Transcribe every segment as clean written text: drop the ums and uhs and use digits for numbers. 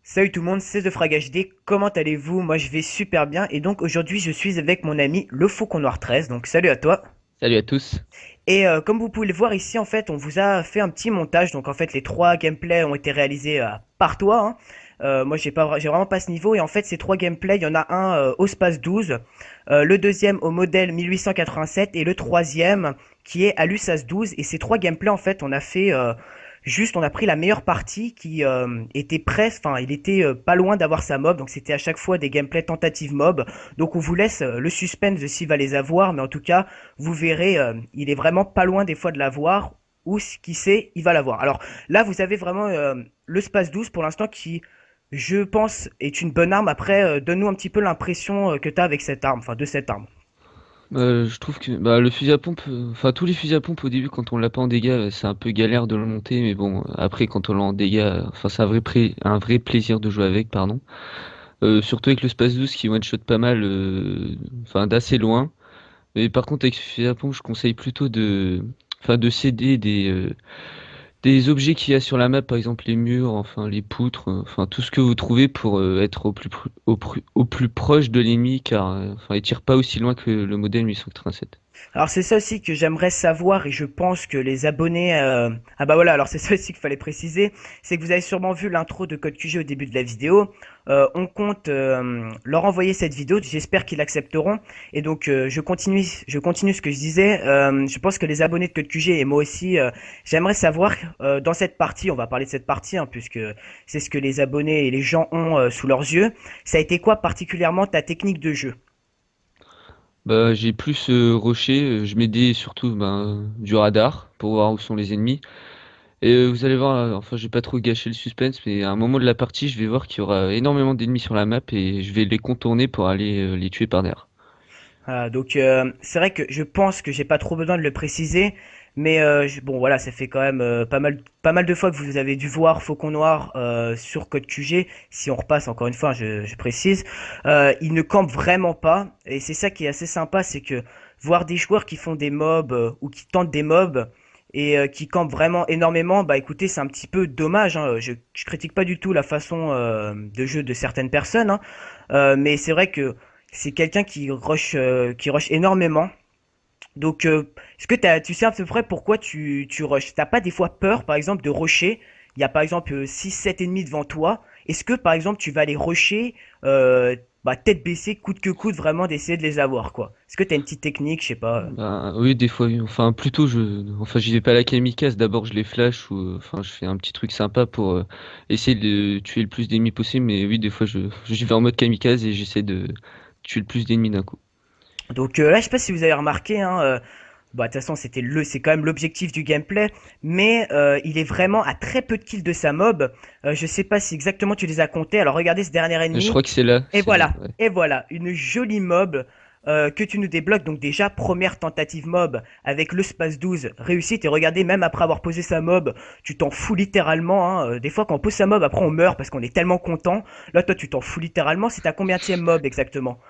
Salut tout le monde, c'est TheFragHD, comment allez-vous? Moi je vais super bien et donc aujourd'hui je suis avec mon ami le Faucon Noir 13, donc salut à toi. Salut à tous. Et comme vous pouvez le voir ici en fait on vous a fait un petit montage, donc en fait les trois gameplays ont été réalisés par toi, hein. Moi j'ai vraiment pas ce niveau et en fait ces trois gameplays, il y en a un au Space 12, le deuxième au modèle 1887 et le troisième qui est à l'USAS 12 et ces trois gameplays en fait on a fait juste, on a pris la meilleure partie qui était presque, enfin, il était pas loin d'avoir sa mob, donc c'était à chaque fois des gameplays tentatives mob. Donc on vous laisse le suspense de s'il va les avoir, mais en tout cas, vous verrez, il est vraiment pas loin des fois de l'avoir, ou qui sait, il va l'avoir. Alors là, vous avez vraiment le Space 12 pour l'instant qui, je pense, est une bonne arme. Après, donne-nous un petit peu l'impression que tu as avec cette arme, enfin de cette arme. Je trouve que le fusil à pompe, enfin tous les fusils à pompe au début quand on l'a pas en dégâts, c'est un peu galère de le monter, mais bon après quand on l'a en dégâts, enfin c'est un vrai plaisir de jouer avec, pardon. Surtout avec le Space 12 qui one shot pas mal, enfin d'assez loin. Mais par contre avec ce fusil à pompe, je conseille plutôt de céder des objets qu'il y a sur la map, par exemple les murs, enfin les poutres, enfin tout ce que vous trouvez pour être au plus proche de l'ennemi, car enfin il tire pas aussi loin que le modèle 887. Alors c'est ça aussi que j'aimerais savoir et je pense que les abonnés ah bah voilà, alors c'est ça aussi qu'il fallait préciser, c'est que vous avez sûrement vu l'intro de Code QG au début de la vidéo. On compte leur envoyer cette vidéo, j'espère qu'ils l'accepteront et donc je continue ce que je disais. Je pense que les abonnés de Code QG et moi aussi j'aimerais savoir dans cette partie, on va parler de cette partie hein, puisque c'est ce que les abonnés et les gens ont sous leurs yeux. Ça a été quoi particulièrement ta technique de jeu? Bah, j'ai plus rushé, je m'aidais surtout du radar pour voir où sont les ennemis. Et vous allez voir, enfin je vais pas trop gâcher le suspense, mais à un moment de la partie, je vais voir qu'il y aura énormément d'ennemis sur la map et je vais les contourner pour aller les tuer par derrière. Donc c'est vrai que je pense que j'ai pas trop besoin de le préciser, mais bon voilà, ça fait quand même pas mal de fois que vous avez dû voir Faucon Noir sur Code QG. Si on repasse encore une fois, je précise, il ne campe vraiment pas, et c'est ça qui est assez sympa, c'est que voir des joueurs qui font des mobs ou qui tentent des mobs et qui campent vraiment énormément, bah écoutez, c'est un petit peu dommage, hein. Je critique pas du tout la façon de jeu de certaines personnes, hein. Mais c'est vrai que c'est quelqu'un qui rush énormément. Donc, est-ce que tu sais à peu près pourquoi tu rushes? T'as pas des fois peur, par exemple, de rusher? Il y a par exemple 6-7 ennemis devant toi. Est-ce que, par exemple, tu vas aller rusher tête baissée, coûte que coûte, vraiment d'essayer de les avoir, quoi? Est-ce que t'as une petite technique, je sais pas? Bah, oui, des fois, oui. Enfin plutôt enfin j'y vais pas à la kamikaze. D'abord, je les flash ou enfin je fais un petit truc sympa pour essayer de tuer le plus d'ennemis possible. Mais oui, des fois, j'y vais en mode kamikaze et j'essaie de tuer le plus d'ennemis d'un coup. Donc là, je sais pas si vous avez remarqué, hein, bah, de toute façon, c'est quand même l'objectif du gameplay, mais il est vraiment à très peu de kills de sa mob. Je sais pas si exactement tu les as comptés. Alors regardez ce dernier Je ennemi. crois que c'est là, ouais. Et voilà, une jolie mob que tu nous débloques. Donc déjà, première tentative mob avec le Space 12 réussite. Et regardez, même après avoir posé sa mob, tu t'en fous littéralement, hein. Des fois, quand on pose sa mob, après on meurt parce qu'on est tellement content. Là, toi, tu t'en fous littéralement. C'est ta combienième mob exactement?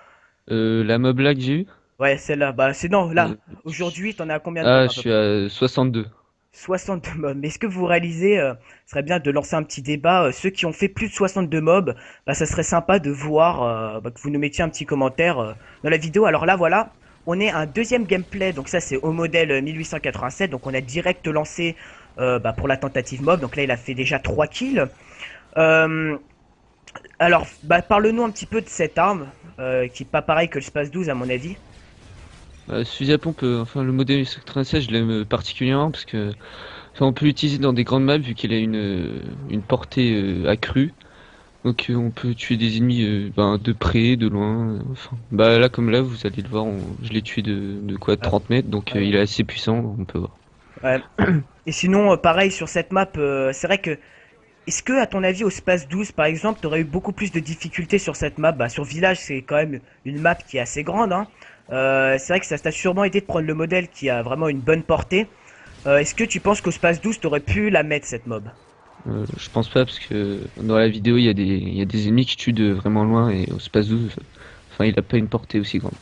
La mob là que j'ai eue, Ouais, celle-là. Bah, c'est non, là. euh, Aujourd'hui, t'en as combien de mob ah, à je peu suis près? à 62. 62 mobs. Mais est-ce que vous réalisez, ce serait bien de lancer un petit débat, ceux qui ont fait plus de 62 mobs, bah, ça serait sympa de voir, que vous nous mettiez un petit commentaire dans la vidéo. Alors là, voilà, on est un deuxième gameplay, donc ça c'est au modèle 1887, donc on a direct lancé pour la tentative mob, donc là il a fait déjà 3 kills. Euh, alors, parle-nous un petit peu de cette arme, qui est pas pareil que le Space 12 à mon avis. Ce fusil à pompe, enfin le modèle 96, je l'aime particulièrement parce que enfin, on peut l'utiliser dans des grandes maps vu qu'il a une portée accrue. Donc on peut tuer des ennemis de près, de loin. Enfin, bah là comme là, vous allez le voir, je l'ai tué de quoi, Ah, 30 mètres, donc ouais. il est assez puissant, on peut voir. Ouais. Et sinon, pareil sur cette map, c'est vrai que est-ce que, à ton avis, au Space 12, par exemple, t'aurais eu beaucoup plus de difficultés sur cette map? Bah, sur Village, c'est quand même une map qui est assez grande, hein. C'est vrai que ça t'a sûrement aidé de prendre le modèle qui a vraiment une bonne portée. Est-ce que tu penses qu'au Space 12, t'aurais pu la mettre, cette mob? Je pense pas parce que dans la vidéo, il y a des ennemis qui tuent de vraiment loin et au space 12, enfin il a pas une portée aussi grande.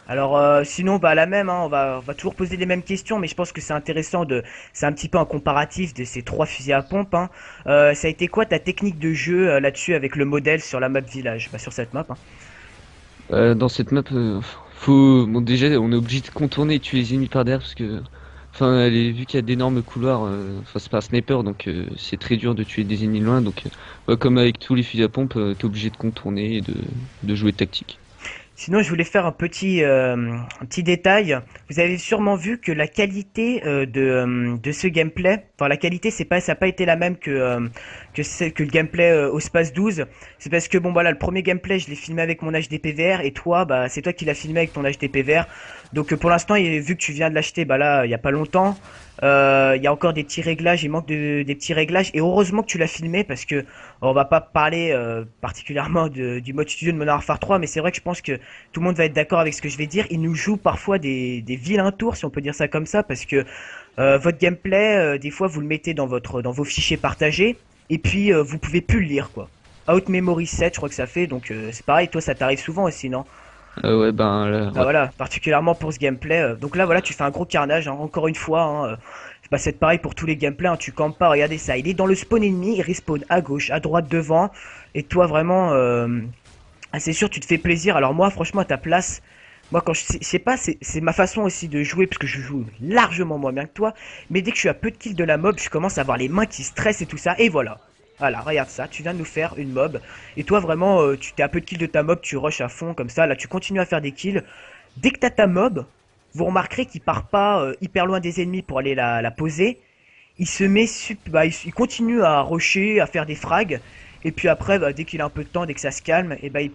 Alors sinon bah la même hein, on va toujours poser les mêmes questions mais je pense que c'est intéressant de c'est un petit peu un comparatif de ces trois fusils à pompe hein. Ça a été quoi ta technique de jeu là-dessus avec le modèle sur la map village sur cette map hein. Dans cette map, faut bon déjà on est obligé de contourner et tuer les ennemis par derrière parce que vu qu'il y a d'énormes couloirs, c'est pas un sniper donc c'est très dur de tuer des ennemis loin donc comme avec tous les fusils à pompe, t'es obligé de contourner et de jouer tactique. Sinon, je voulais faire un petit détail. Vous avez sûrement vu que la qualité de ce gameplay, enfin la qualité, c'est pas, ça n'a pas été la même que le gameplay au Space 12. C'est parce que bon voilà, le premier gameplay, je l'ai filmé avec mon HDP VR et toi, bah c'est toi qui l'as filmé avec ton HDP VR. Donc pour l'instant, vu que tu viens de l'acheter, bah là, il y a pas longtemps, il y a encore des petits réglages, il manque des petits réglages et heureusement que tu l'as filmé parce que on va pas parler particulièrement du mode studio de Modern Warfare 3, mais c'est vrai que je pense que tout le monde va être d'accord avec ce que je vais dire. Il nous joue parfois des vilains tours, si on peut dire ça comme ça, parce que votre gameplay, des fois, vous le mettez dans vos fichiers partagés, et puis vous pouvez plus le lire, quoi. Out Memory 7, je crois que ça fait, donc c'est pareil. Toi, ça t'arrive souvent aussi, non? Ouais ben là, Bah ouais. voilà, particulièrement pour ce gameplay. Donc là, voilà, tu fais un gros carnage, hein, encore une fois. Hein, bah, c'est pareil pour tous les gameplays. Hein, tu campes pas, regardez ça. Il est dans le spawn ennemi, il respawn à gauche, à droite, devant, et toi vraiment. Ah, c'est sûr, tu te fais plaisir. Alors moi, franchement, à ta place, moi, quand je sais pas, c'est ma façon aussi de jouer, parce que je joue largement moins bien que toi. Mais dès que je suis à peu de kills de la mob, je commence à avoir les mains qui stressent et tout ça. Et voilà. Voilà, regarde ça, tu viens de nous faire une mob. Et toi, vraiment, tu t'es à peu de kills de ta mob, tu rushes à fond, comme ça. Là, tu continues à faire des kills. Dès que t'as ta mob, vous remarquerez qu'il part pas hyper loin des ennemis pour aller la poser. Il se met, il continue à rusher, à faire des frags. Et puis après, bah, dès qu'il a un peu de temps, dès que ça se calme, et bah, tu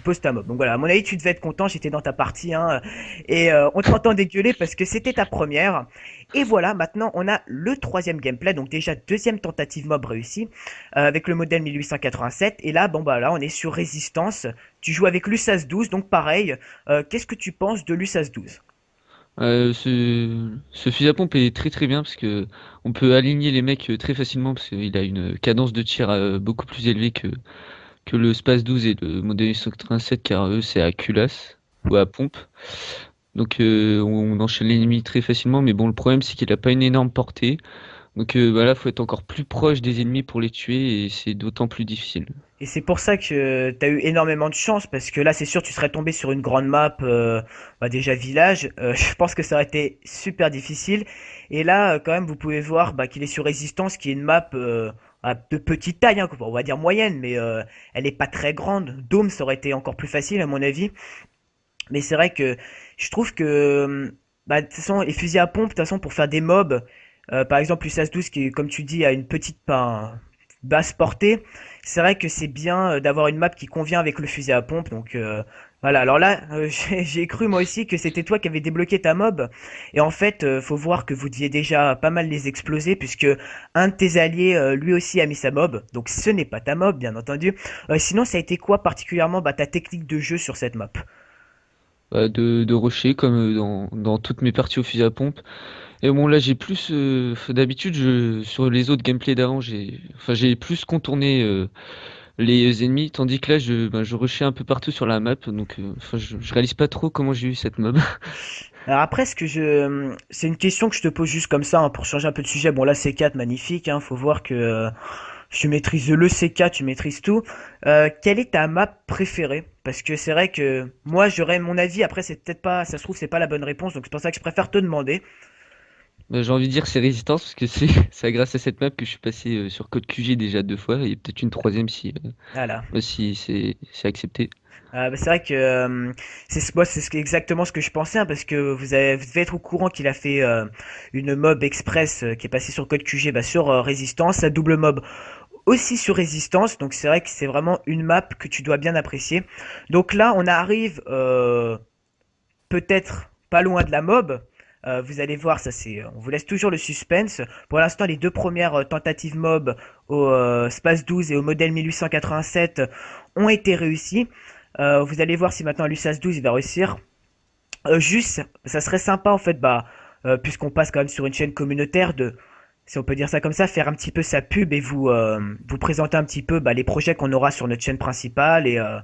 poses ta mob. Donc voilà, à mon avis, tu devais être content, j'étais dans ta partie, hein, et on t'entend dégueuler parce que c'était ta première. Et voilà, maintenant on a le troisième gameplay, donc déjà deuxième tentative mob réussie, avec le modèle 1887. Et là, bon bah là, on est sur résistance. Tu joues avec l'USAS 12, donc pareil. Qu'est-ce que tu penses de l'USAS 12? Ce fusil à pompe est très très bien parce que on peut aligner les mecs très facilement parce qu'il a une cadence de tir beaucoup plus élevée que le Space 12 et le Model 187 car eux c'est à culasse ou à pompe. Donc on enchaîne l'ennemi très facilement mais bon le problème c'est qu'il a pas une énorme portée. Donc bah là faut être encore plus proche des ennemis pour les tuer et c'est d'autant plus difficile. Et c'est pour ça que t'as eu énormément de chance, parce que là, c'est sûr, tu serais tombé sur une grande map, bah déjà village. Je pense que ça aurait été super difficile. Et là, quand même, vous pouvez voir bah, qu'il est sur Résistance, qui est une map de petite taille, hein, on va dire moyenne, mais elle est pas très grande. Dôme, ça aurait été encore plus facile, à mon avis. Mais c'est vrai que je trouve que, bah, de toute façon, les fusils à pompe, de toute façon, pour faire des mobs, par exemple, l'USAS 12, qui, comme tu dis, a une petite basse portée, c'est vrai que c'est bien d'avoir une map qui convient avec le fusil à pompe. Donc voilà, alors là, j'ai cru moi aussi que c'était toi qui avais débloqué ta mob. Et en fait, faut voir que vous deviez déjà pas mal les exploser, puisque un de tes alliés, lui aussi, a mis sa mob. Donc ce n'est pas ta mob, bien entendu. Sinon, ça a été quoi particulièrement ta technique de jeu sur cette map? De rusher comme dans toutes mes parties au fusil à pompe. Et bon là j'ai plus d'habitude sur les autres gameplays d'avant j'ai plus contourné les ennemis tandis que là je rushais un peu partout sur la map donc je réalise pas trop comment j'ai eu cette mob. Alors après, c'est une question que je te pose juste comme ça, hein, pour changer un peu de sujet. Bon, là, C4, magnifique, hein, faut voir que tu maîtrises le CK, tu maîtrises tout. Quelle est ta map préférée? Parce que c'est vrai que moi, j'aurais mon avis. Après, c'est peut-être pas, ça se trouve, c'est pas la bonne réponse, donc c'est pour ça que je préfère te demander. J'ai envie de dire c'est Résistance parce que c'est c'est grâce à cette map que je suis passé sur Code QG déjà deux fois et peut-être une troisième Voilà. si c'est accepté. Bah, c'est vrai que moi, exactement ce que je pensais, hein, parce que vous devez être au courant qu'il a fait une mob express qui est passée sur Code QG, bah, sur Résistance, la double mob aussi sur Résistance, donc c'est vrai que c'est vraiment une map que tu dois bien apprécier. Donc là, on arrive peut-être pas loin de la mob. Vous allez voir, on vous laisse toujours le suspense. Pour l'instant, les deux premières tentatives mob au Space 12 et au modèle 1887 ont été réussies. Vous allez voir si maintenant l'USAS 12 il va réussir. Juste, ça serait sympa en fait, bah, puisqu'on passe quand même sur une chaîne communautaire, de, si on peut dire ça comme ça, faire un petit peu sa pub et vous présenter un petit peu bah, les projets qu'on aura sur notre chaîne principale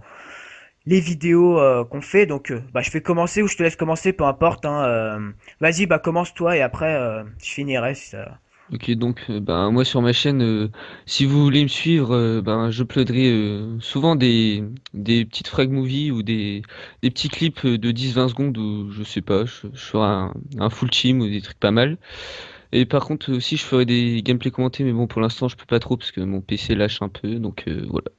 les vidéos qu'on fait. Donc, bah, je fais commencer ou je te laisse commencer, peu importe, hein. Vas-y, bah, commence toi et après, je finirai si ça. Ok, donc ben moi sur ma chaîne, si vous voulez me suivre, ben je uploaderai souvent des petites frag movies ou des petits clips de 10-20 secondes où je sais pas, je ferai un full team ou des trucs pas mal. Et par contre aussi je ferai des gameplays commentés, mais bon pour l'instant je peux pas trop parce que mon PC lâche un peu, donc voilà.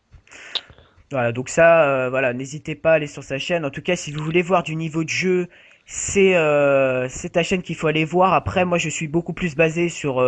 Voilà, donc ça, voilà, n'hésitez pas à aller sur sa chaîne. En tout cas, si vous voulez voir du niveau de jeu, c'est ta chaîne qu'il faut aller voir. Après, moi, je suis beaucoup plus basé sur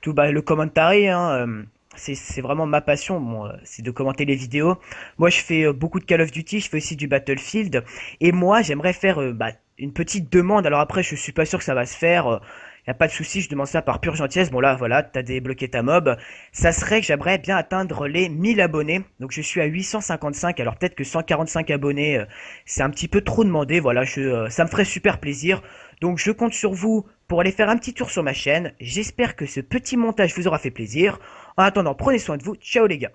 tout bah, le commentary, hein. C'est vraiment ma passion, bon, c'est de commenter les vidéos. Moi, je fais beaucoup de Call of Duty, je fais aussi du Battlefield. Et moi, j'aimerais faire bah, une petite demande. Alors après, je suis pas sûr que ça va se faire. Y a pas de souci, je demande ça par pure gentillesse. Bon là, voilà, t'as débloqué ta mob. Ça serait que j'aimerais bien atteindre les 1000 abonnés. Donc je suis à 855. Alors peut-être que 145 abonnés, c'est un petit peu trop demandé. Voilà, ça me ferait super plaisir. Donc je compte sur vous pour aller faire un petit tour sur ma chaîne. J'espère que ce petit montage vous aura fait plaisir. En attendant, prenez soin de vous. Ciao les gars.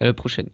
À la prochaine.